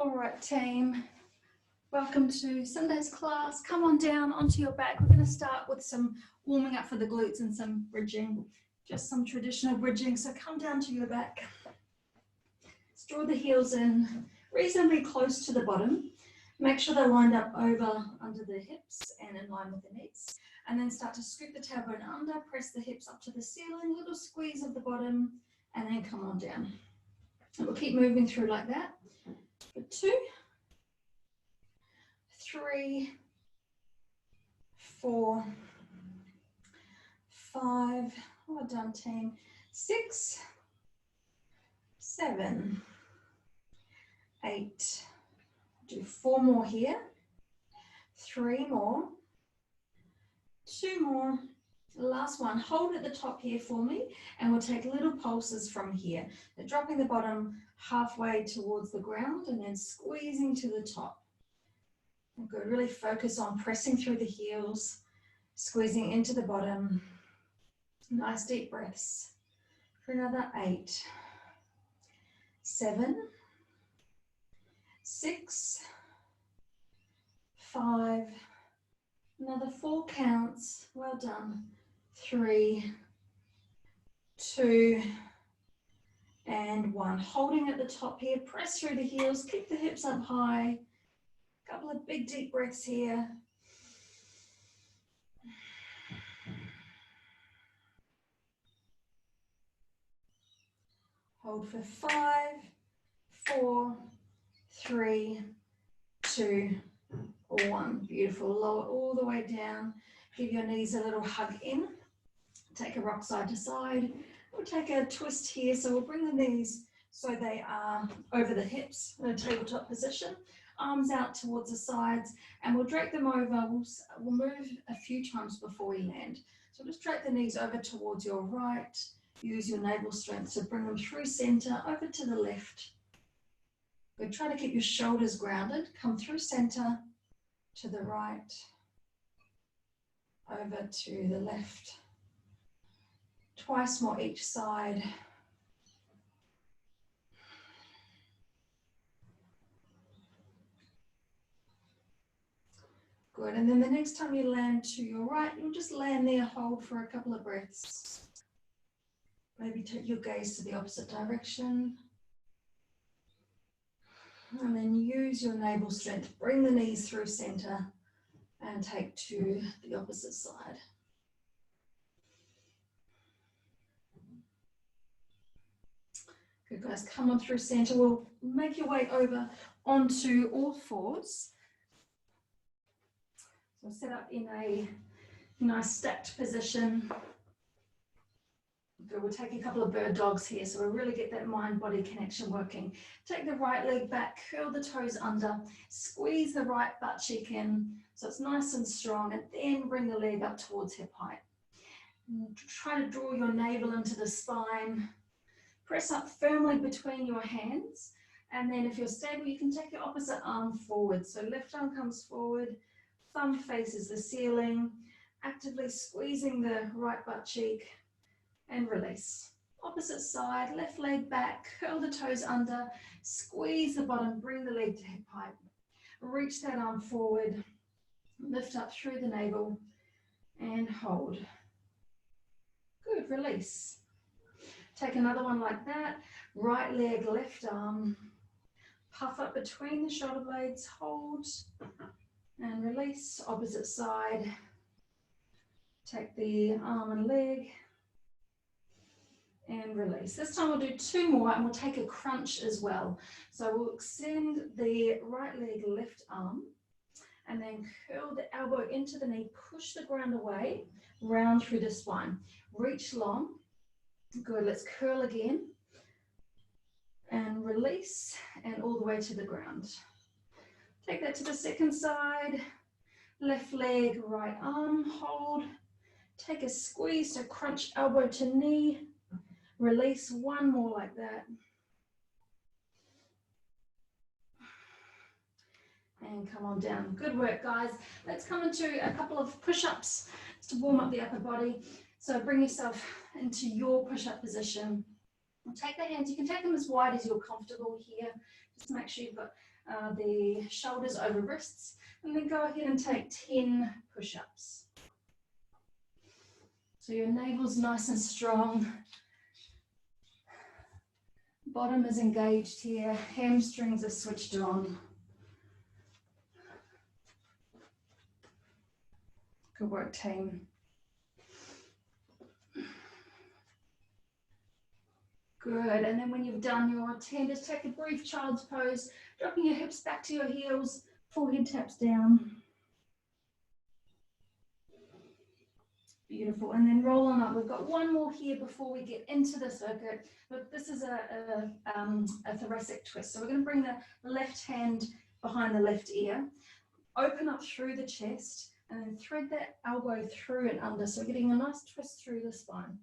All right, team. Welcome to Sunday's class. Come on down onto your back. We're going to start with some warming up for the glutes and some bridging, just some traditional bridging. So come down to your back. Let's draw the heels in reasonably close to the bottom. Make sure they're lined up over under the hips and in line with the knees. And then start to scoop the tailbone under, press the hips up to the ceiling, little squeeze of the bottom, and then come on down. And we'll keep moving through like that. For 2, 3, 4, 5, well done team, 6, 7, 8, do 4 more here, 3 more, 2 more, last one. Hold at the top here for me and we'll take little pulses from here. They're dropping the bottom halfway towards the ground and then squeezing to the top. Good. Really focus on pressing through the heels, squeezing into the bottom. Nice deep breaths. For another 8, 7, 6, 5, another 4 counts. Well done. 3, 2, and 1. Holding at the top here. Press through the heels. Keep the hips up high. Couple of big deep breaths here. Hold for 5, 4, 3, 2, 1. Beautiful. Lower all the way down. Give your knees a little hug in. Take a rock side to side. We'll take a twist here. So we'll bring the knees so they are over the hips in a tabletop position. Arms out towards the sides, and we'll drag them over. We'll move a few times before we land. So just drag the knees over towards your right. Use your navel strength to bring them through center, over to the left. Good. Try to keep your shoulders grounded. Come through center, to the right, over to the left. Twice more each side. Good, and then the next time you land to your right, you'll just land there, hold for a couple of breaths. Maybe take your gaze to the opposite direction. And then use your navel strength, bring the knees through center and take to the opposite side. Good guys, come on through center. We'll make your way over onto all fours. So set up in a nice stacked position. Good. We'll take a couple of bird dogs here so we'll really get that mind-body connection working. Take the right leg back, curl the toes under, squeeze the right butt cheek in so it's nice and strong, and then bring the leg up towards hip height. Try to draw your navel into the spine. Press up firmly between your hands, and then if you're stable you can take your opposite arm forward. So left arm comes forward, thumb faces the ceiling, actively squeezing the right butt cheek and release. Opposite side, left leg back, curl the toes under, squeeze the bottom, bring the leg to hip height. Reach that arm forward, lift up through the navel and hold. Good, release. Take another one like that, right leg, left arm, puff up between the shoulder blades, hold and release. Opposite side, take the arm and leg and release. This time we'll do 2 more and we'll take a crunch as well. So we'll extend the right leg, left arm, and then curl the elbow into the knee, push the ground away, round through the spine. Reach long. Good, let's curl again and release and all the way to the ground. Take that to the second side, left leg, right arm, hold. Take a squeeze, so crunch elbow to knee. Release, 1 more like that. And come on down. Good work, guys. Let's come into a couple of push-ups to warm up the upper body. So bring yourself into your push-up position. Take the hands, you can take them as wide as you're comfortable here. Just make sure you've got the shoulders over wrists, and then go ahead and take 10 push-ups. So your navel's nice and strong. Bottom is engaged here, hamstrings are switched on. Good work, team. Good, and then when you've done your 10, just take a brief child's pose, dropping your hips back to your heels, forehead taps down. Beautiful, and then roll on up. We've got one more here before we get into the circuit, but this is a thoracic twist. So we're going to bring the left hand behind the left ear, open up through the chest, and then thread that elbow through and under. So we're getting a nice twist through the spine.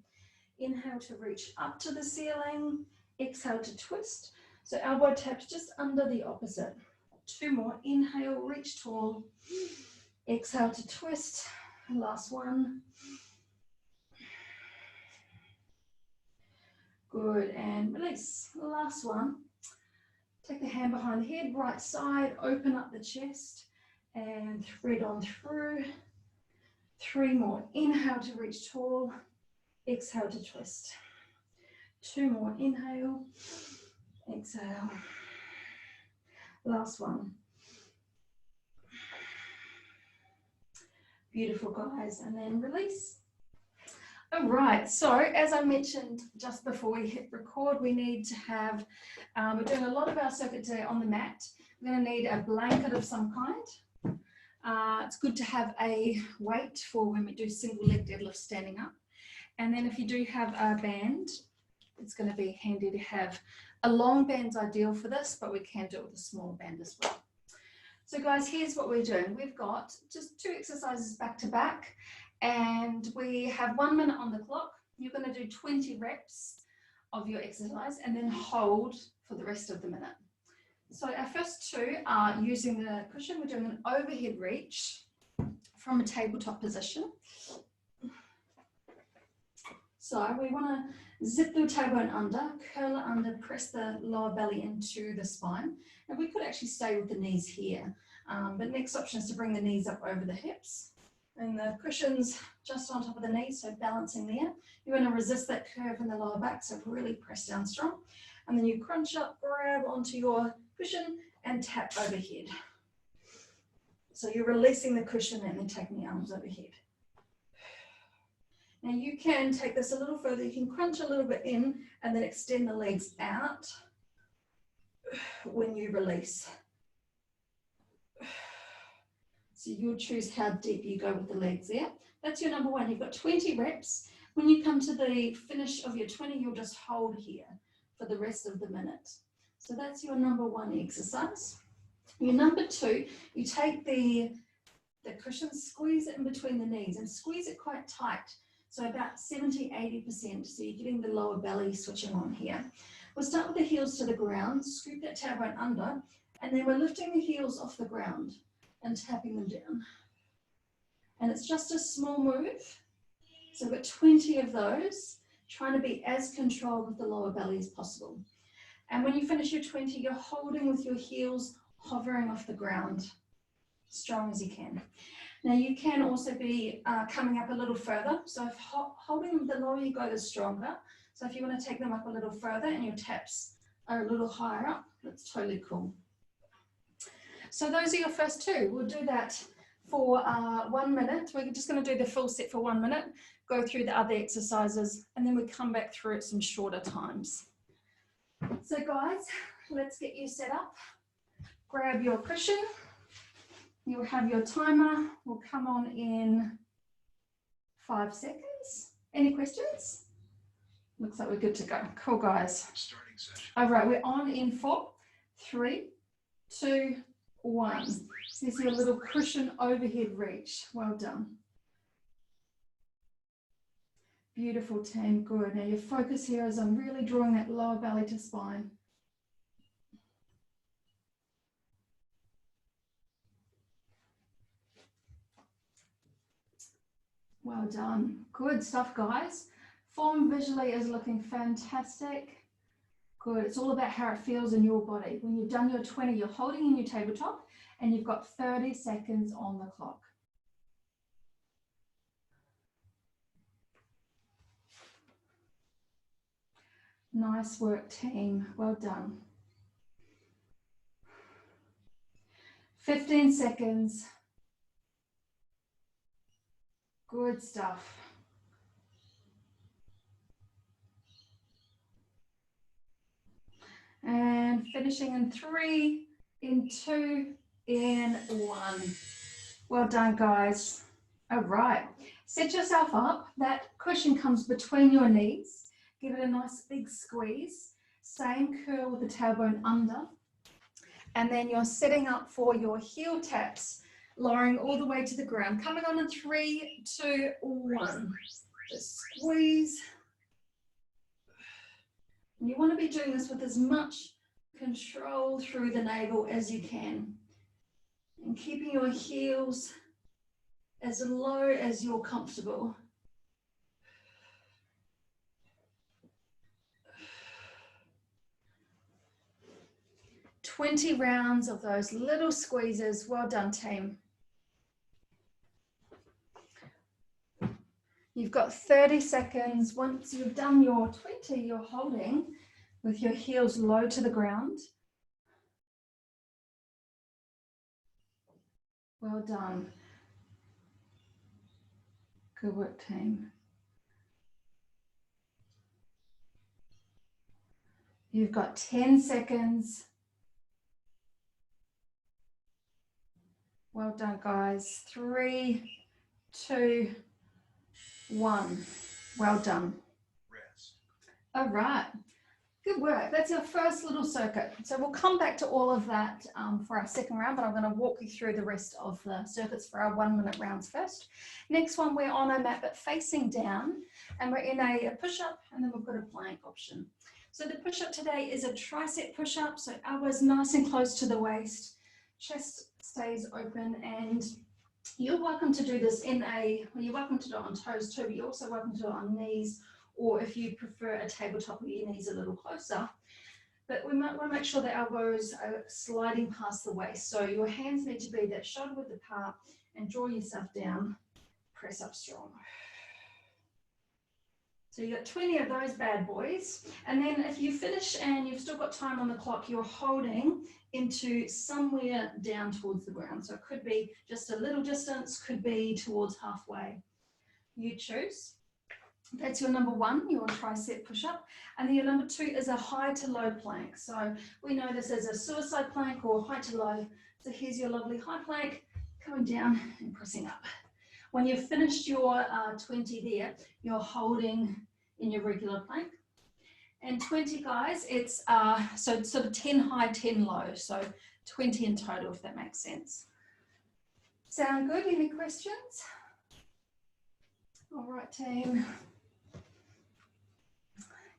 Inhale to reach up to the ceiling, exhale to twist. So elbow taps just under the opposite. 2 more, inhale, reach tall, exhale to twist, last one. Good, and release, last one. Take the hand behind the head, right side, open up the chest, and thread on through. 3 more, inhale to reach tall, exhale to twist. 2 more, inhale, exhale. Last one. Beautiful, guys, and then release. All right, so as I mentioned just before we hit record, we need to have, we're doing a lot of our circuit today on the mat. We're going to need a blanket of some kind. It's good to have a weight for when we do single leg deadlift standing up. And then if you do have a band, it's going to be handy to have. A long band's ideal for this, but we can do it with a small band as well. So guys, here's what we're doing. We've got just 2 exercises back to back, and we have 1 minute on the clock. You're going to do 20 reps of your exercise and then hold for the rest of the minute. So our first 2 are using the cushion. We're doing an overhead reach from a tabletop position. So we want to zip the tailbone under, curl it under, press the lower belly into the spine. And we could actually stay with the knees here. But next option is to bring the knees up over the hips. And the cushion's just on top of the knees, so balancing there. You want to resist that curve in the lower back, so really press down strong. And then you crunch up, grab onto your cushion and tap overhead. So you're releasing the cushion and then taking the arms overhead. Now you can take this a little further. You can crunch a little bit in and then extend the legs out when you release. So you'll choose how deep you go with the legs there. That's your number 1. You've got 20 reps. When you come to the finish of your 20, you'll just hold here for the rest of the minute. So that's your number 1 exercise. Your number 2, you take the cushion, squeeze it in between the knees and squeeze it quite tight. So about 70–80%, so you're getting the lower belly switching on here. We'll start with the heels to the ground, scoop that tailbone under, and then we're lifting the heels off the ground and tapping them down. And it's just a small move. So we've got 20 of those, trying to be as controlled with the lower belly as possible. And when you finish your 20, you're holding with your heels hovering off the ground, strong as you can. Now you can also be coming up a little further. So if holding them, the lower you go, the stronger. So if you want to take them up a little further and your taps are a little higher up, that's totally cool. So those are your first 2. We'll do that for 1 minute. We're just going to do the full set for 1 minute, go through the other exercises, and then we come back through at some shorter times. So guys, let's get you set up. Grab your cushion. You'll have your timer. We'll come on in 5 seconds. Any questions? Looks like we're good to go. Cool, guys. Starting session. All right, we're on in 4, 3, 2, 1. There's your little cushion overhead reach. Well done. Beautiful, team. Good. Now your focus here is on really drawing that lower belly to spine. Well done. Good stuff, guys. Form visually is looking fantastic. Good. It's all about how it feels in your body. When you've done your 20, you're holding in your tabletop and you've got 30 seconds on the clock. Nice work, team. Well done. 15 seconds. Good stuff. And finishing in 3, in 2, in 1. Well done, guys. All right. Set yourself up. That cushion comes between your knees. Give it a nice big squeeze. Same curl with the tailbone under. And then you're setting up for your heel taps, lowering all the way to the ground. Coming on in 3, 2, 1. Just squeeze. And you want to be doing this with as much control through the navel as you can. And keeping your heels as low as you're comfortable. "20 rounds of those little squeezes." Well done, team. You've got 30 seconds. Once you've done your 20, you're holding with your heels low to the ground. Well done. Good work, team. You've got 10 seconds. Well done, guys. 3, 2, 1. Well done. Rest. All right. Good work. That's our first little circuit. So we'll come back to all of that for our second round, but I'm going to walk you through the rest of the circuits for our 1-minute rounds first. Next one, we're on our mat, but facing down, and we're in a push-up, and then we've got a plank option. So the push-up today is a tricep push-up, so elbows nice and close to the waist, chest stays open, and you're welcome to do this you're welcome to do it on toes too, but you're also welcome to do it on knees, or if you prefer a tabletop where your knees are a little closer. But we might want to make sure the elbows are sliding past the waist. So your hands need to be that shoulder width apart, and draw yourself down, press up strong. So you've got 20 of those bad boys. And then if you finish and you've still got time on the clock, you're holding into somewhere down towards the ground. So it could be just a little distance, could be towards halfway. You choose. That's your number 1, your tricep push-up. And then your number 2 is a high to low plank. So we know this as a suicide plank or high to low. So here's your lovely high plank, coming down and pressing up. When you've finished your 20 there, you're holding in your regular plank. And 20, guys, it's so sort of 10 high, 10 low. So 20 in total, if that makes sense. Sound good? Any questions? All right, team.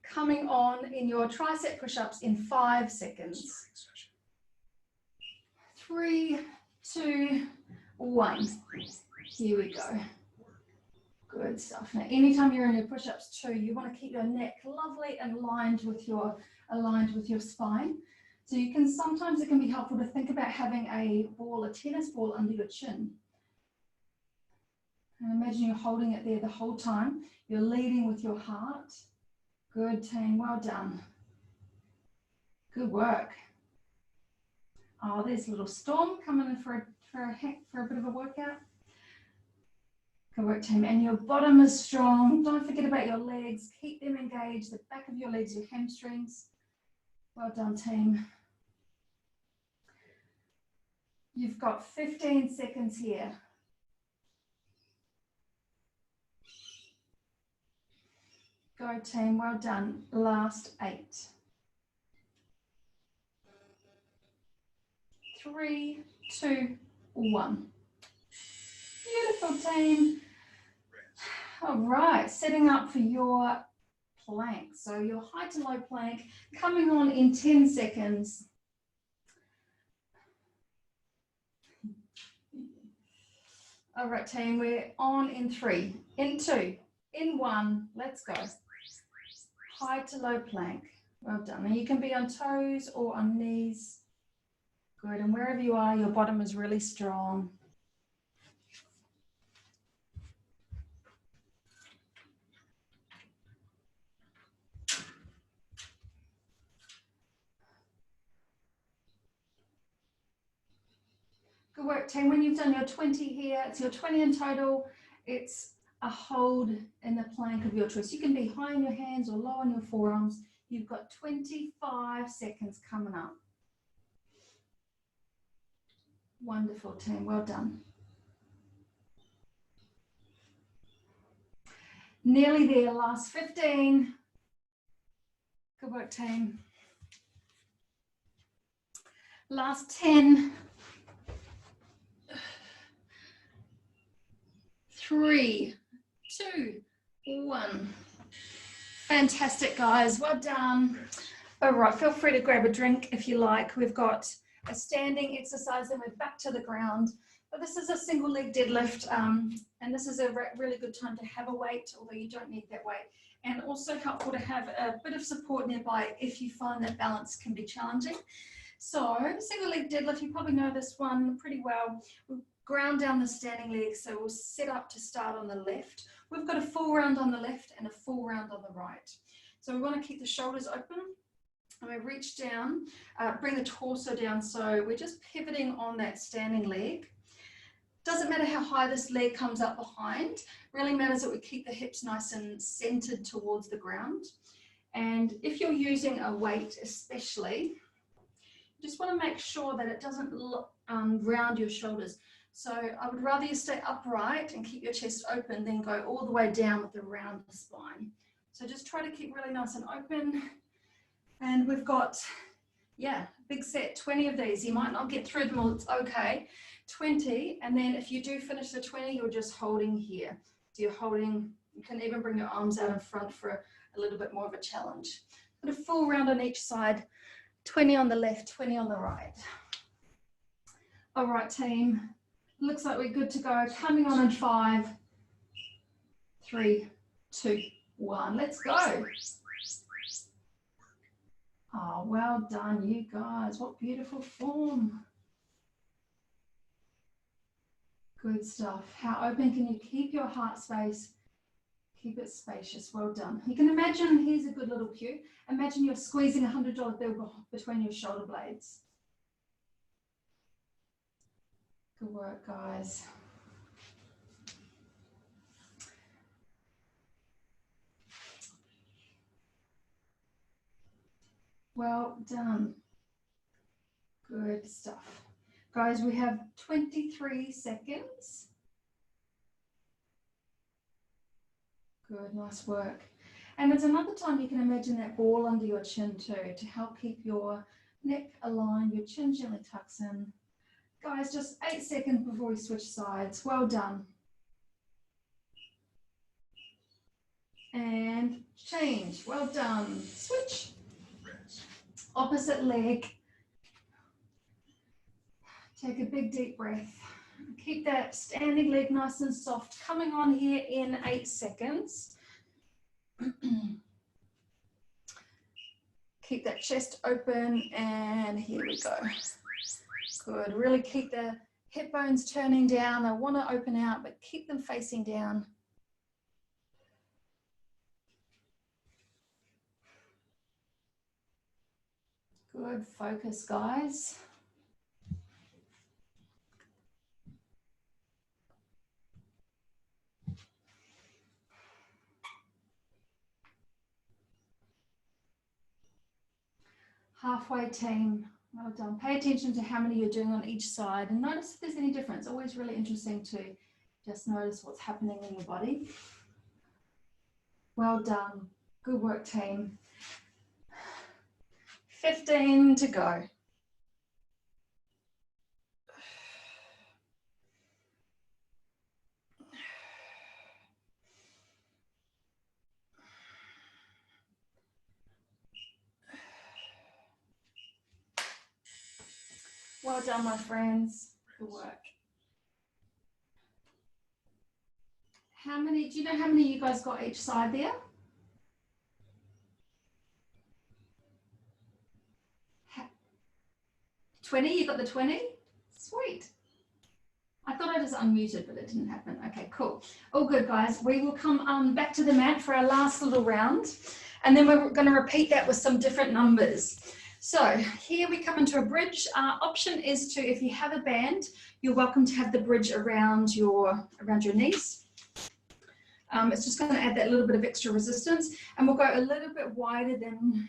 Coming on in your tricep push-ups in 5 seconds. 3, 2, 1. Here we go. Good stuff. Now, anytime you're in your push-ups too, you want to keep your neck lovely and aligned with your spine. So you can sometimes it can be helpful to think about having a tennis ball under your chin. And imagine you're holding it there the whole time. You're leading with your heart. Good, team. Well done. Good work. Oh, there's a little Storm coming in for a bit of a workout. Good work, team. And your bottom is strong. Don't forget about your legs. Keep them engaged. The back of your legs, your hamstrings. Well done, team. You've got 15 seconds here. Go, team. Well done. Last 8. 3, 2, 1. Beautiful, team. All right, setting up for your plank. So your high to low plank coming on in 10 seconds. All right, team, we're on in 3, in 2, in 1. Let's go. High to low plank. Well done. And you can be on toes or on knees. Good. And wherever you are, your bottom is really strong. Good work, team. When you've done your 20 here, it's your 20 in total. It's a hold in the plank of your choice. You can be high in your hands or low on your forearms. You've got 25 seconds coming up. Wonderful, team. Well done. Nearly there. Last 15. Good work, team. Last 10. 3, 2, 1. Fantastic, guys. Well done. All right, feel free to grab a drink if you like. We've got a standing exercise, then we're back to the ground. But this is a single leg deadlift, and this is a really good time to have a weight, although you don't need that weight. And also helpful to have a bit of support nearby if you find that balance can be challenging. So single leg deadlift, you probably know this one pretty well. We'll ground down the standing leg, so we'll set up to start on the left. We've got a full round on the left and a full round on the right. So we want to keep the shoulders open. And we reach down, bring the torso down, so we're just pivoting on that standing leg. Doesn't matter how high this leg comes up behind, really matters that we keep the hips nice and centered towards the ground. And if you're using a weight especially, you just want to make sure that it doesn't round your shoulders. So I would rather you stay upright and keep your chest open than go all the way down with a round spine. So just try to keep really nice and open. And we've got, yeah, big set, 20 of these. You might not get through them all, it's okay. 20, and then if you do finish the 20, you're just holding here. So you're holding, you can even bring your arms out in front for a little bit more of a challenge. Put a full round on each side, 20 on the left, 20 on the right. All right, team, looks like we're good to go. Coming on in 5, 3, 2, 1, let's go. Oh, well done, you guys. What beautiful form. Good stuff. How open can you keep your heart space? Keep it spacious. Well done. You can imagine, here's a good little cue. Imagine you're squeezing a $100 bill between your shoulder blades. Good work, guys. Well done. Good stuff. Guys, we have 23 seconds. Good, nice work. And it's another time you can imagine that ball under your chin too, to help keep your neck aligned, your chin gently tucks in. Guys, just 8 seconds before we switch sides. Well done. And change. Well done. Switch. Opposite leg. Take a big deep breath. Keep that standing leg nice and soft. Coming on here in 8 seconds. Keep that chest open, and here we go. Good. Really keep the hip bones turning down. I want to open out, but keep them facing down. Good. Focus, guys. Halfway, team. Well done. Pay attention to how many you're doing on each side and notice if there's any difference. Always really interesting to just notice what's happening in your body. Well done. Good work, team. 15 to go. Well done, my friends. Good work. How many, do you know how many you guys got each side there? 20, you got the 20? Sweet. I thought I just unmuted, but it didn't happen. Okay, cool. All good, guys. We will come back to the mat for our last little round, and then we're going to repeat that with some different numbers. So here we come into a bridge. Option is to, if you have a band, you're welcome to have the bridge around your knees. It's just going to add that little bit of extra resistance, and we'll go a little bit wider than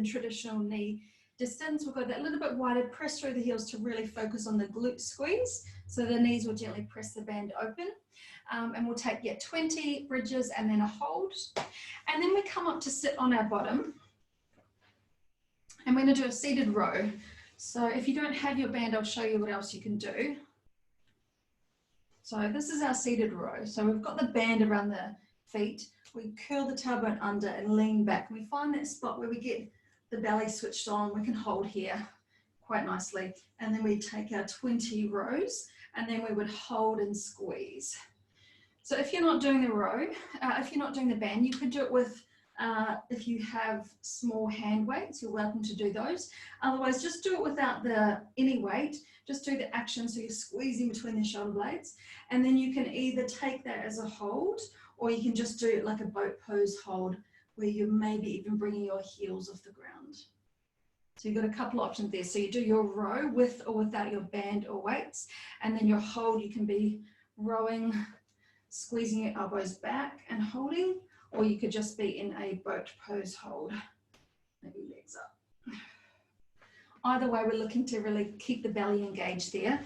traditional knee distance. We'll go that little bit wider, press through the heels to really focus on the glute squeeze. So the knees will gently press the band open. And we'll take 20 bridges and then a hold. And then we come up to sit on our bottom. And we're going to do a seated row. So if you don't have your band, I'll show you what else you can do. So this is our seated row. So we've got the band around the feet. We curl the tailbone under and lean back. We find that spot where we get the belly switched on. We can hold here quite nicely. And then we take our 20 rows and then we would hold and squeeze. So if you're not doing the row, if you're not doing the band, you could do it with, if you have small hand weights, you're welcome to do those. Otherwise, just do it without any weight. Just do the action, so you're squeezing between the shoulder blades. And then you can either take that as a hold, or you can just do it like a boat pose hold, where you're maybe even bringing your heels off the ground. So you've got a couple options there. So you do your row with or without your band or weights, and then your hold, you can be rowing, squeezing your elbows back and holding, or you could just be in a boat pose hold, maybe legs up. Either way, we're looking to really keep the belly engaged there.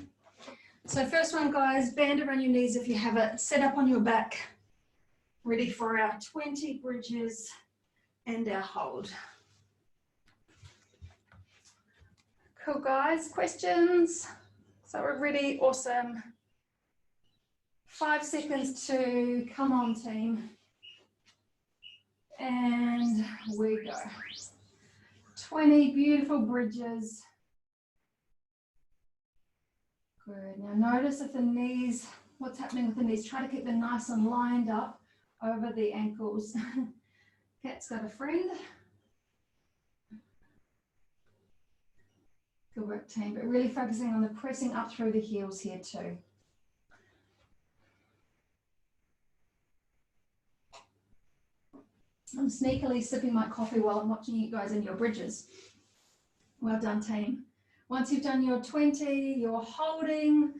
So first one, guys, band around your knees if you have it, set up on your back, ready for our 20 bridges and our hold. Cool, guys, questions? So we're ready, awesome. 5 seconds to come on, team. And we go. 20 beautiful bridges. Good. Now notice if the knees, what's happening with the knees. Try to keep them nice and lined up over the ankles. Cat's got a friend. Good work, team. But really focusing on the pressing up through the heels here too. I'm sneakily sipping my coffee while I'm watching you guys in your bridges. Well done, team. Once you've done your 20, you're holding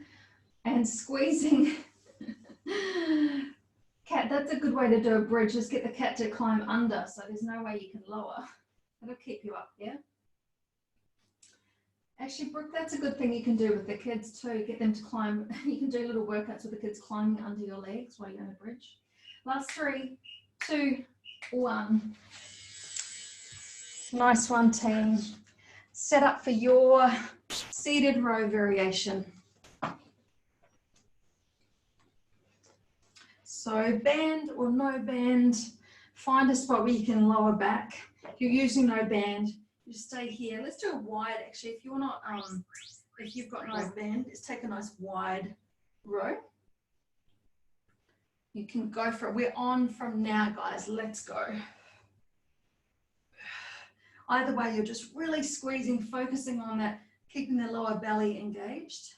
and squeezing. Cat, that's a good way to do a bridge. Just get the cat to climb under, so there's no way you can lower. That'll keep you up, yeah? Actually, Brooke, that's a good thing you can do with the kids too. Get them to climb. You can do little workouts with the kids climbing under your legs while you're on a bridge. Last 3, 2, 1. Nice one, team. Set up for your seated row variation. So band or no band, find a spot where you can lower back. If you're using no band, you stay here. Let's do a wide actually. If you're not, if you've got no band, just take a nice wide row. You can go for it. We're on from now, guys. Let's go. Either way, you're just really squeezing, focusing on that, keeping the lower belly engaged.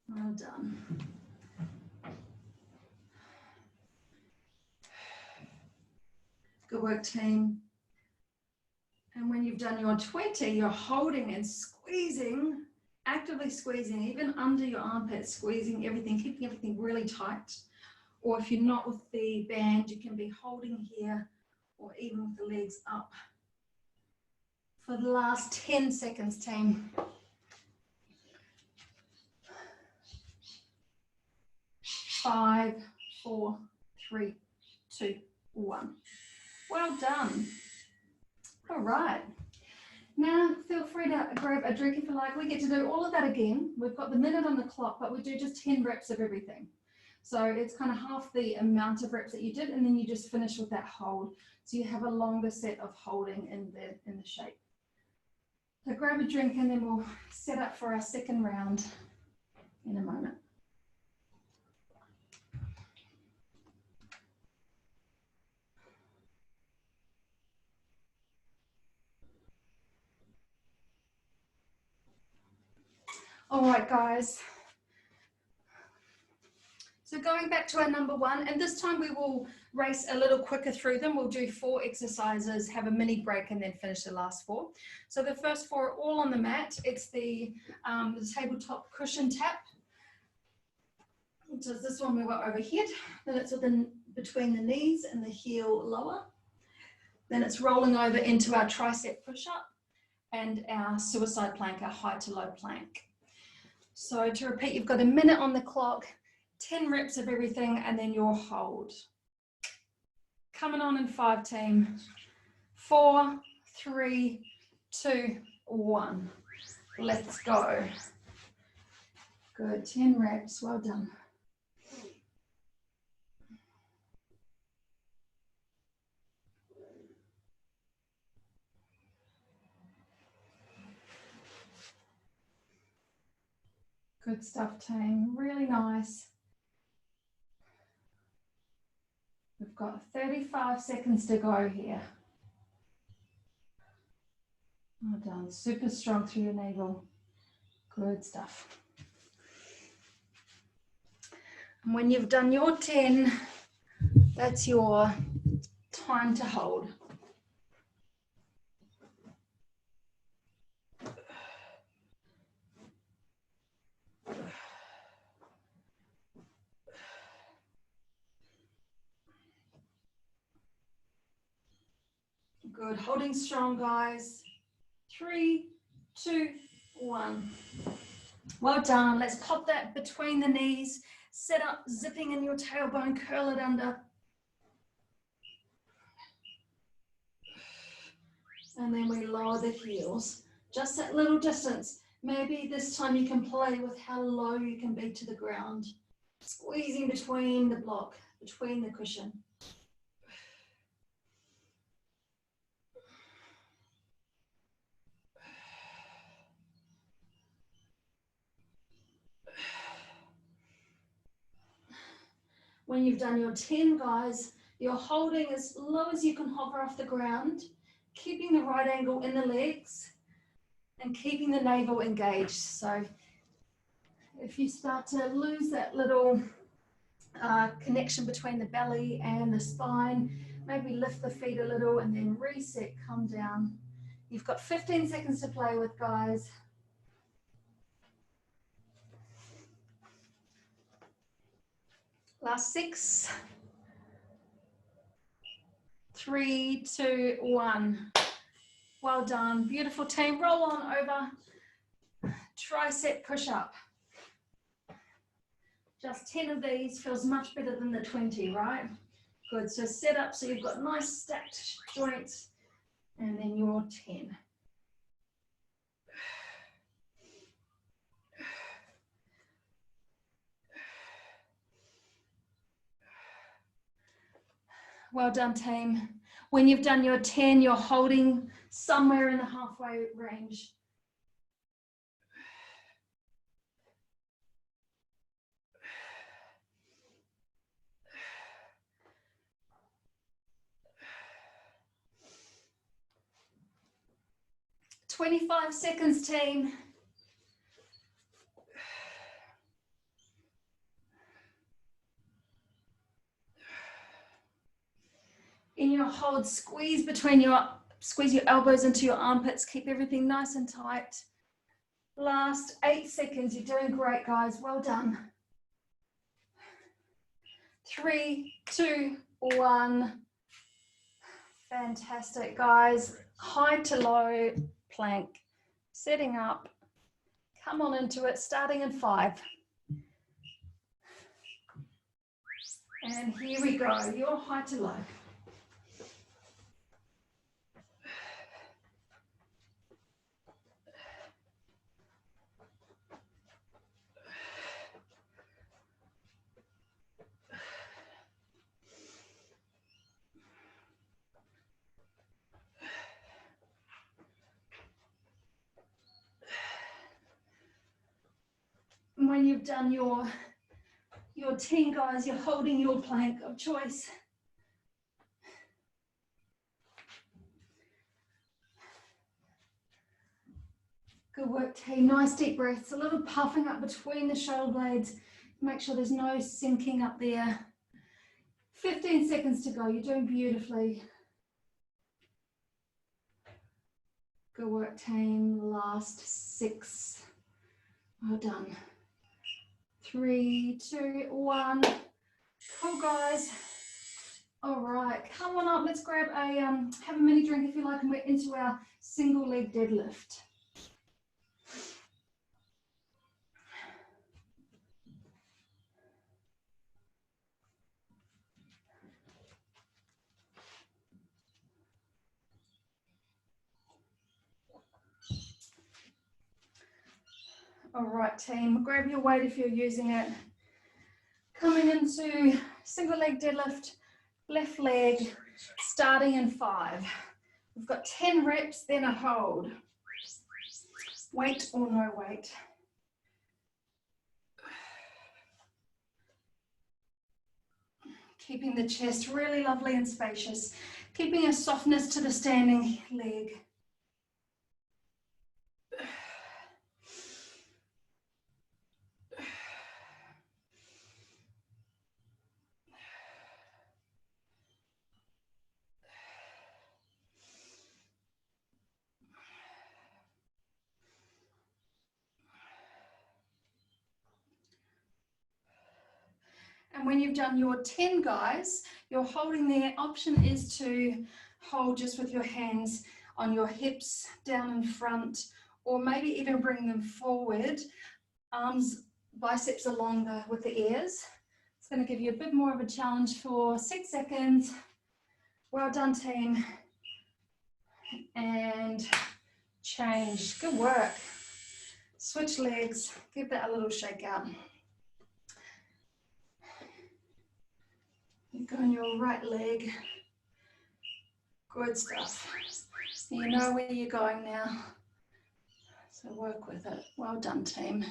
Well done. Good work, team. And when you've done your 20, you're holding and squeezing, actively squeezing, even under your armpits, squeezing everything, keeping everything really tight. Or if you're not with the band, you can be holding here or even with the legs up. For the last 10 seconds, team. 5, 4, 3, 2, 1. Well done. All right. Now feel free to grab a drink if you like. We get to do all of that again. We've got the minute on the clock, but we do just 10 reps of everything. So it's kind of half the amount of reps that you did, and then you just finish with that hold. So you have a longer set of holding in the shape. So grab a drink and then we'll set up for our second round in a moment. All right, guys. So going back to our number one, and this time we will race a little quicker through them. We'll do 4 exercises, have a mini break, and then finish the last 4. So the first 4 are all on the mat. It's the tabletop cushion tap. So this one we were overhead. Then it's between the knees and the heel lower. Then it's rolling over into our tricep push-up and our suicide plank, our high to low plank. So to repeat, you've got a minute on the clock, 10 reps of everything, and then your hold. Coming on in 5, team. 4, 3, 2, 1. Let's go. Good, 10 reps, well done. Good stuff, team, really nice. We've got 35 seconds to go here. Well done, super strong through your navel. Good stuff. And when you've done your 10, that's your time to hold. Good, holding strong, guys. 3, 2, 1. Well done. Let's pop that between the knees. Set up, zipping in your tailbone, curl it under. And then we lower the heels. Just that little distance. Maybe this time you can play with how low you can be to the ground. Squeezing between the block, between the cushion. When you've done your 10, guys, you're holding as low as you can hover off the ground, keeping the right angle in the legs and keeping the navel engaged. So if you start to lose that little connection between the belly and the spine, maybe lift the feet a little and then reset, come down. You've got 15 seconds to play with, guys. Last 6, 3, 2, 1. Well done, beautiful team. Roll on over, tricep push up. Just 10 of these feels much better than the 20, right? Good, so set up so you've got nice stacked joints, and then your 10. Well done, team. When you've done your 10, you're holding somewhere in the halfway range. "25 seconds, team." In your hold, squeeze your elbows into your armpits. Keep everything nice and tight. Last 8 seconds. You're doing great, guys. Well done. 3, 2, 1. Fantastic, guys. High to low plank. Setting up. Come on into it, starting in 5. And here we go, your high to low. And when you've done your 10, guys, you're holding your plank of choice. Good work, team. Nice deep breaths. A little puffing up between the shoulder blades. Make sure there's no sinking up there. 15 seconds to go. You're doing beautifully. Good work, team. Last 6. Well done. 3, 2, 1. Cool, guys. All right, come on up. Let's grab a have a mini drink if you like, and we're into our single leg deadlift. All right, team. Grab your weight if you're using it. Coming into single leg deadlift, left leg, starting in 5. We've got 10 reps, then a hold. Weight or no weight. Keeping the chest really lovely and spacious. Keeping a softness to the standing leg. And when you've done your 10, guys, you're holding there. Option is to hold just with your hands on your hips down in front, or maybe even bring them forward, arms, biceps along with the ears. It's going to give you a bit more of a challenge for 6 seconds. Well done, team. And change. Good work. Switch legs. Give that a little shake out. You go on your right leg. Good stuff. You know where you're going now. So work with it. Well done, team.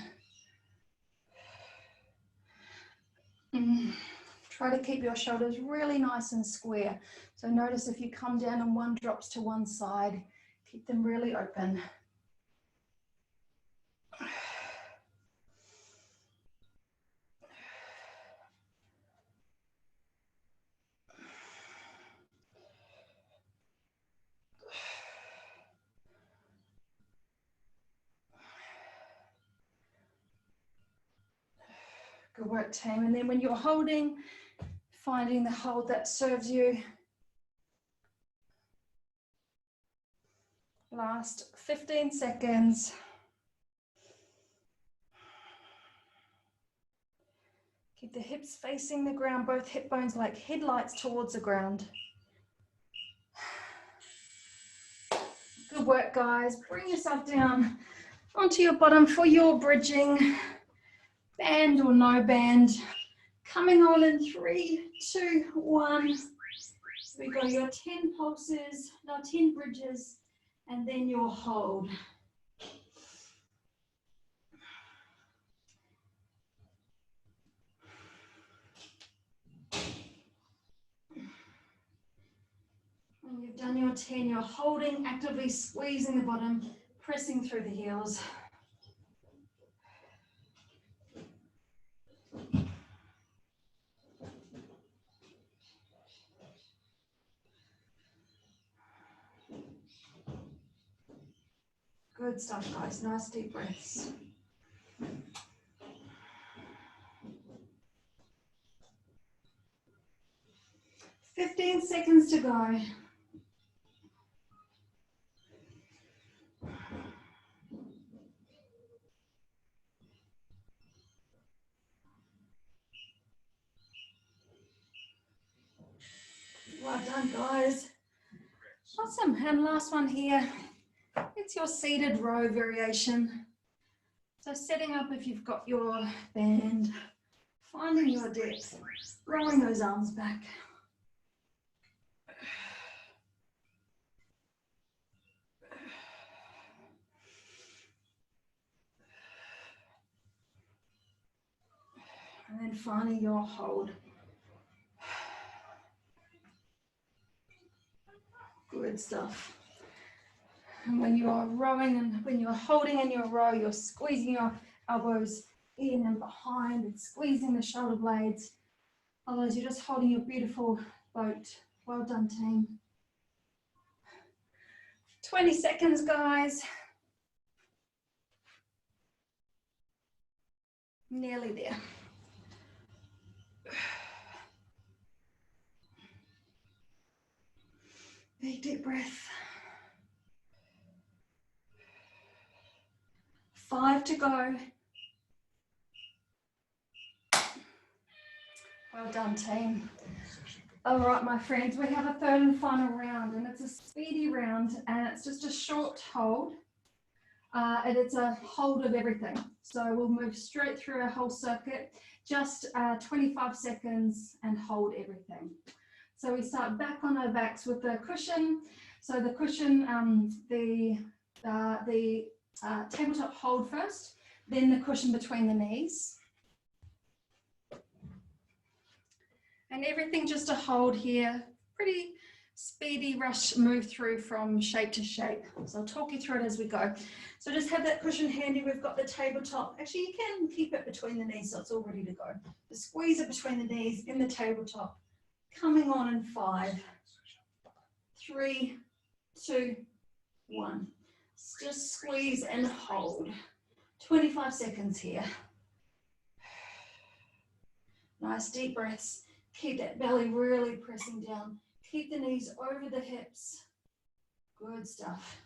Try to keep your shoulders really nice and square. So notice if you come down and one drops to one side, keep them really open. Good work, team. And then when you're holding, finding the hold that serves you. Last 15 seconds. Keep the hips facing the ground, both hip bones like headlights towards the ground. Good work, guys. Bring yourself down onto your bottom for your bridging. Band or no band. Coming on in 3, 2, 1. We got your 10 pulses, now 10 bridges, and then your hold. When you've done your 10, you're holding, actively squeezing the bottom, pressing through the heels. Good stuff, guys. Nice deep breaths. "15 seconds to go." Well done, guys. Awesome. And last one here. It's your seated row variation. So setting up if you've got your band, finding your depth, rolling those arms back. And then finding your hold. Good stuff. And when you are rowing and when you are holding in your row, you're squeezing your elbows in and behind and squeezing the shoulder blades. Otherwise, you're just holding your beautiful boat. Well done, team. 20 seconds, guys. Nearly there. Big deep breath. 5 to go. Well done, team. All right, my friends, we have a third and final round, and it's a speedy round, and it's just a short hold, and it's a hold of everything. So we'll move straight through our whole circuit, just 25 seconds and hold everything. So we start back on our backs with the cushion. So the cushion, the tabletop hold first, then the cushion between the knees. And everything just a hold here, pretty speedy rush move through from shape to shape. So I'll talk you through it as we go. So just have that cushion handy. We've got the tabletop. Actually, you can keep it between the knees so it's all ready to go. Just squeeze it between the knees in the tabletop. Coming on in 5, 3, 2, 1. Just squeeze and hold. 25 seconds here. Nice deep breaths. Keep that belly really pressing down. Keep the knees over the hips. Good stuff.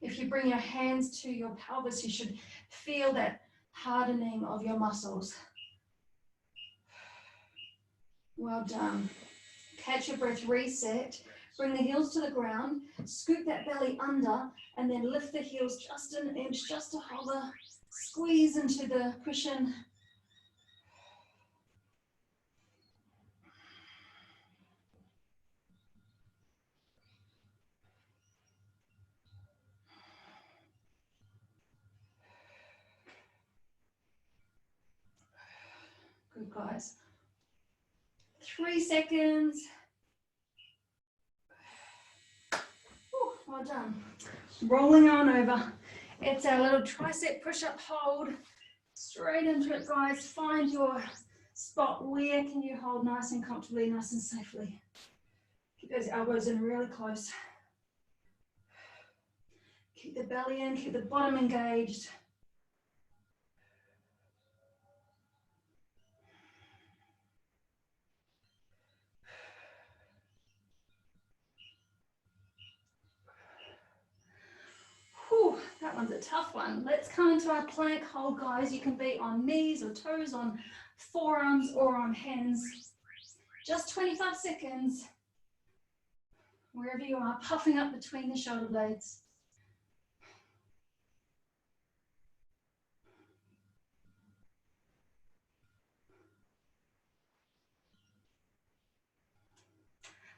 If you bring your hands to your pelvis, you should feel that hardening of your muscles. Well done. Catch your breath, reset. Bring the heels to the ground. Scoop that belly under and then lift the heels just an inch, just to hover. Squeeze into the cushion. Good, guys. 3 seconds. Ooh, well done. Rolling on over. It's our little tricep push-up hold. Straight into it, guys. Find your spot. Where can you hold nice and comfortably, nice and safely? Keep those elbows in really close. Keep the belly in, keep the bottom engaged. Whew, that one's a tough one. Let's come into our plank hold, guys. You can be on knees or toes, on forearms or on hands. Just 25 seconds. Wherever you are, puffing up between the shoulder blades.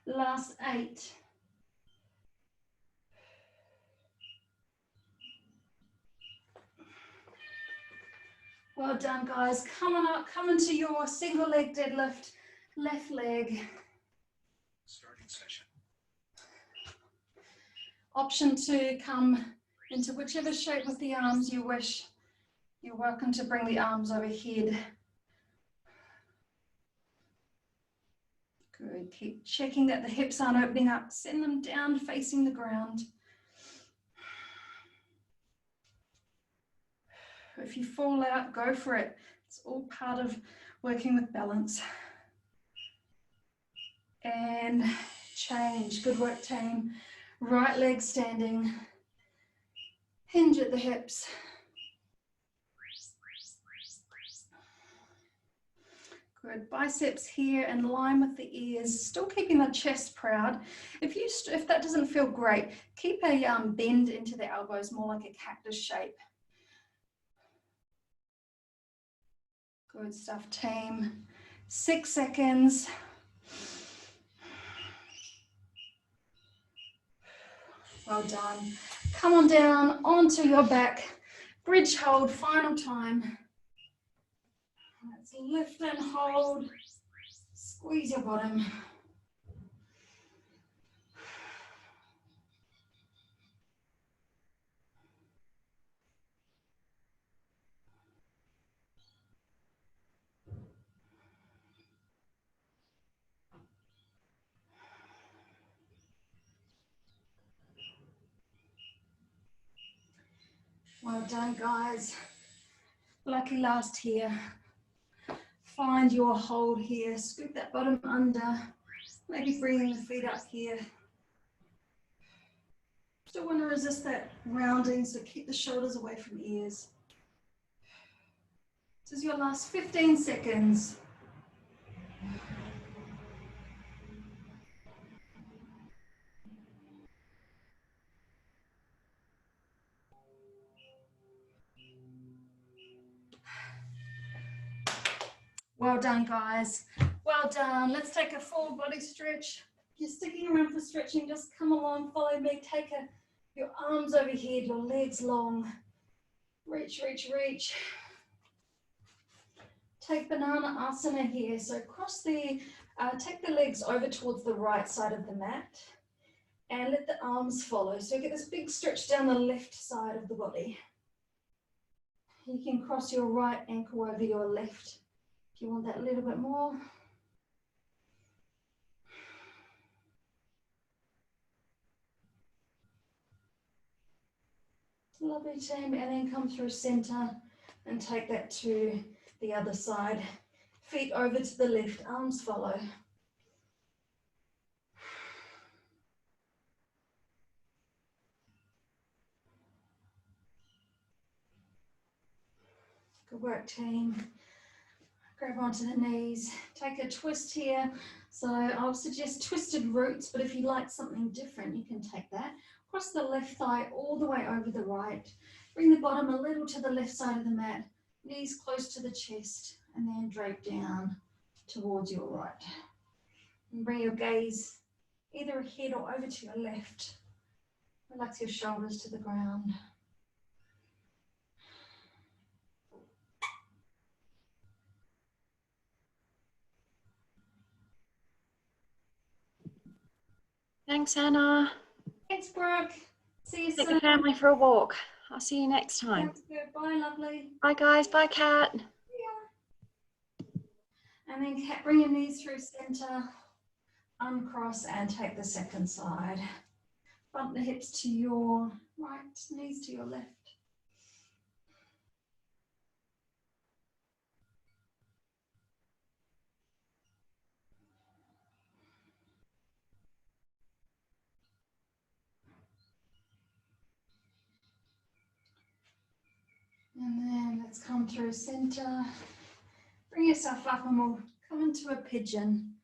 Last 8. Well done, guys. Come on up, come into your single leg deadlift, left leg. Starting session. Option to come into whichever shape with the arms you wish. You're welcome to bring the arms overhead. Good, keep checking that the hips aren't opening up. Send them down facing the ground. If you fall out, go for it. It's all part of working with balance. And change. Good work, team. Right leg standing. Hinge at the hips. Good. Biceps here in line with the ears. Still keeping the chest proud. If that doesn't feel great, keep a bend into the elbows, more like a cactus shape. Good stuff, team. 6 seconds. Well done. Come on down onto your back. Bridge hold, final time. Let's lift and hold. Squeeze your bottom. Well done, guys. Lucky last here. Find your hold here. Scoop that bottom under. Maybe bringing the feet up here. Still want to resist that rounding, so keep the shoulders away from ears. This is your last 15 seconds. Well done, guys. Well done. Let's take a full body stretch. If you're sticking around for stretching, just come along, follow me. Take your arms overhead, your legs long. Reach, reach, reach. Take banana asana here. So take the legs over towards the right side of the mat and let the arms follow. So get this big stretch down the left side of the body. You can cross your right ankle over your left if you want that a little bit more. Lovely, team. And then come through center and take that to the other side. Feet over to the left, arms follow. Good work, team. Grab onto the knees. Take a twist here. So I'll suggest twisted roots, but if you like something different, you can take that. Cross the left thigh all the way over the right. Bring the bottom a little to the left side of the mat. Knees close to the chest, and then drape down towards your right. And bring your gaze either ahead or over to your left. Relax your shoulders to the ground. Thanks, Anna. Thanks, Brooke. See you Take soon. the family for a walk. I'll see you next time. Sounds good. Bye, lovely. Bye, guys. Bye, Kat. Yeah. And then bring your knees through center, uncross and take the second side. Bump the hips to your right, knees to your left. And then let's come through center. Bring yourself up and we'll come into a pigeon.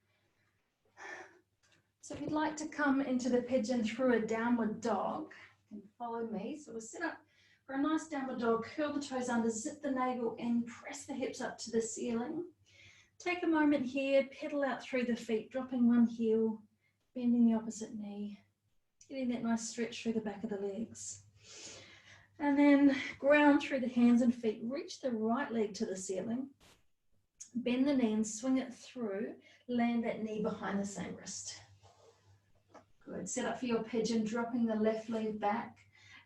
So if you'd like to come into the pigeon through a downward dog, you can follow me. So we'll sit up for a nice downward dog, curl the toes under, zip the navel in, press the hips up to the ceiling. Take a moment here, pedal out through the feet, dropping one heel, bending the opposite knee, getting that nice stretch through the back of the legs. And then ground through the hands and feet, reach the right leg to the ceiling, bend the knee and swing it through, land that knee behind the same wrist. Good, set up for your pigeon, dropping the left leg back.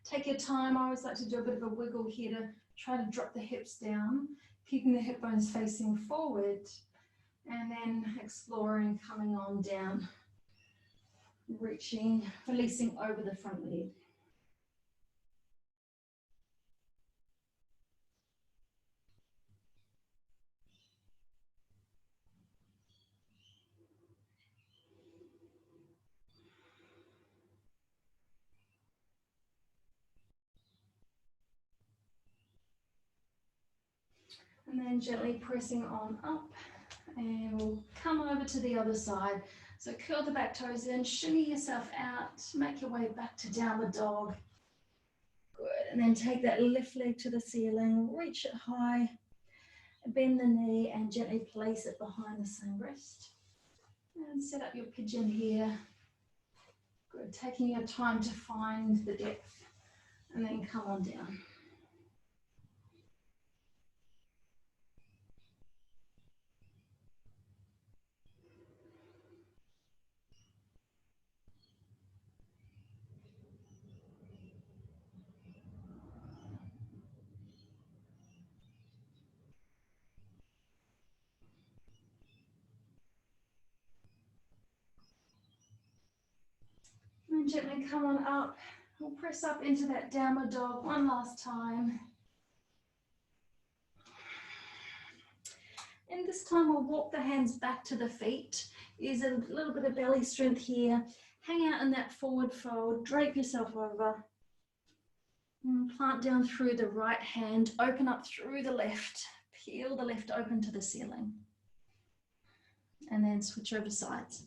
Take your time, I always like to do a bit of a wiggle here to try to drop the hips down, keeping the hip bones facing forward, and then exploring, coming on down, reaching, releasing over the front leg. And then gently pressing on up, and we'll come over to the other side. So curl the back toes in, shimmy yourself out, make your way back to downward dog. Good, and then take that left leg to the ceiling, reach it high, bend the knee and gently place it behind the same wrist. And set up your pigeon here. Good, taking your time to find the depth, and then come on down. And gently come on up, We'll press up into that downward dog one last time. And this time we'll walk the hands back to the feet. Use a little bit of belly strength here. Hang out in that forward fold, drape yourself over. And plant down through the right hand, open up through the left. Peel the left open to the ceiling. And then switch over sides.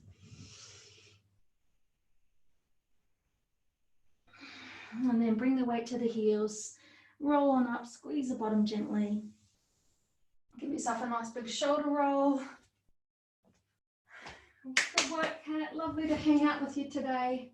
And then bring the weight to the heels. Roll on up, squeeze the bottom gently. Give yourself a nice big shoulder roll. Good work, Kat. Lovely to hang out with you today.